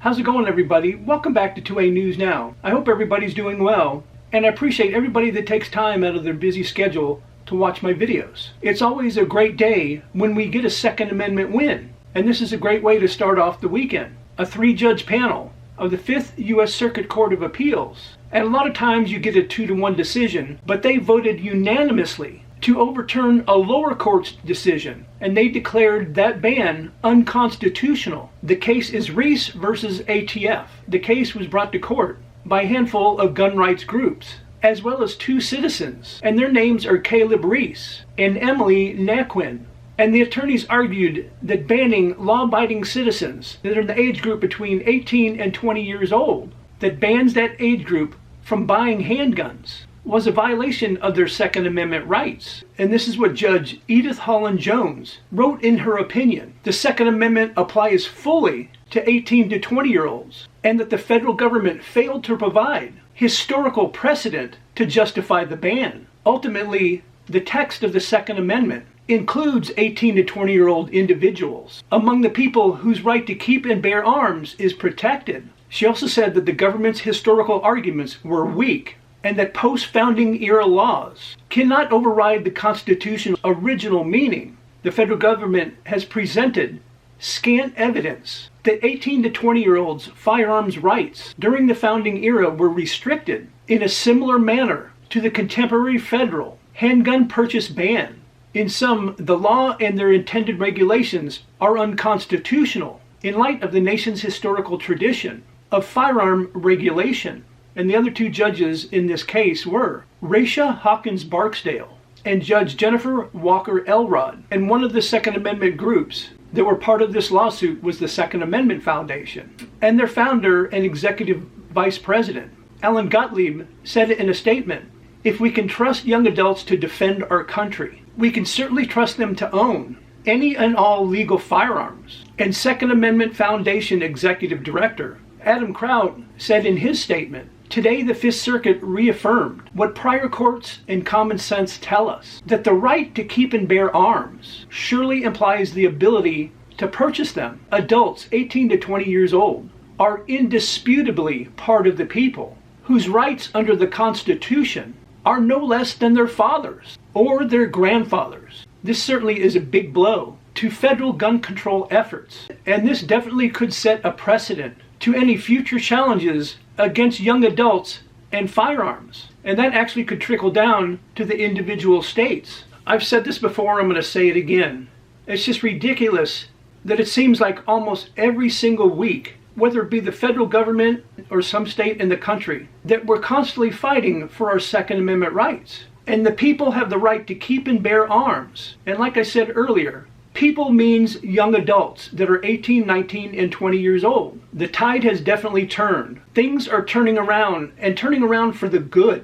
How's it going, everybody? Welcome back to 2A News Now. I hope everybody's doing well, and I appreciate everybody that takes time out of their busy schedule to watch my videos. It's always a great day when we get a Second Amendment win, and this is a great way to start off the weekend. A 3-judge panel of the Fifth U.S. Circuit Court of Appeals, and a lot of times you get a 2-to-1 decision, but they voted unanimously to overturn a lower court's decision, and they declared that ban unconstitutional. The case is Reese versus ATF. The case was brought to court by a handful of gun rights groups, as well as 2 citizens, and their names are Caleb Reese and Emily Naquin. And the attorneys argued that banning law-abiding citizens that are in the age group between 18 and 20 years old, that bans that age group from buying handguns, was a violation of their Second Amendment rights. And this is what Judge Edith Holland Jones wrote in her opinion. The Second Amendment applies fully to 18 to 20-year-olds, and that the federal government failed to provide historical precedent to justify the ban. Ultimately, the text of the Second Amendment includes 18 to 20-year-old individuals among the people whose right to keep and bear arms is protected. She also said that the government's historical arguments were weak, and that post-founding era laws cannot override the Constitution's original meaning. The federal government has presented scant evidence that 18 to 20-year-olds' firearms rights during the founding era were restricted in a similar manner to the contemporary federal handgun purchase ban. In sum, the law and their intended regulations are unconstitutional in light of the nation's historical tradition of firearm regulation. And the other 2 judges in this case were Raisha Hawkins Barksdale and Judge Jennifer Walker Elrod. And one of the Second Amendment groups that were part of this lawsuit was the Second Amendment Foundation. And their founder and executive vice president, Alan Gottlieb, said in a statement, "If we can trust young adults to defend our country, we can certainly trust them to own any and all legal firearms." And Second Amendment Foundation Executive Director Adam Kraut said in his statement, "Today the Fifth Circuit reaffirmed what prior courts and common sense tell us, that the right to keep and bear arms surely implies the ability to purchase them. Adults 18 to 20 years old are indisputably part of the people whose rights under the Constitution are no less than their fathers or their grandfathers." This certainly is a big blow to federal gun control efforts, and this definitely could set a precedent to any future challenges against young adults and firearms. And that actually could trickle down to the individual states. I've said this before, I'm going to say it again. It's just ridiculous that it seems like almost every single week, whether it be the federal government or some state in the country, that we're constantly fighting for our Second Amendment rights. And the people have the right to keep and bear arms. And like I said earlier, people means young adults that are 18, 19, and 20 years old. The tide has definitely turned. Things are turning around, and turning around for the good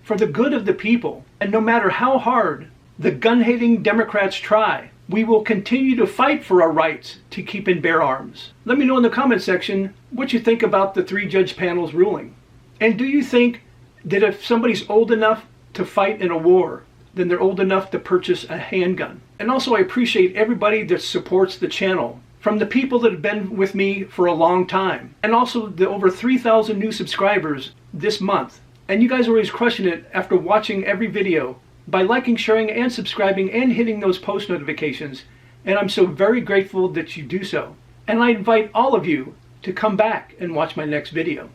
of the people. And no matter how hard the gun-hating Democrats try, we will continue to fight for our rights to keep and bear arms. Let me know in the comment section what you think about the 3-judge panel's ruling. And do you think that if somebody's old enough to fight in a war, then they're old enough to purchase a handgun? And also, I appreciate everybody that supports the channel, from the people that have been with me for a long time, and also the over 3,000 new subscribers this month. And you guys are always crushing it after watching every video by liking, sharing, and subscribing, and hitting those post notifications. And I'm so very grateful that you do so. And I invite all of you to come back and watch my next video.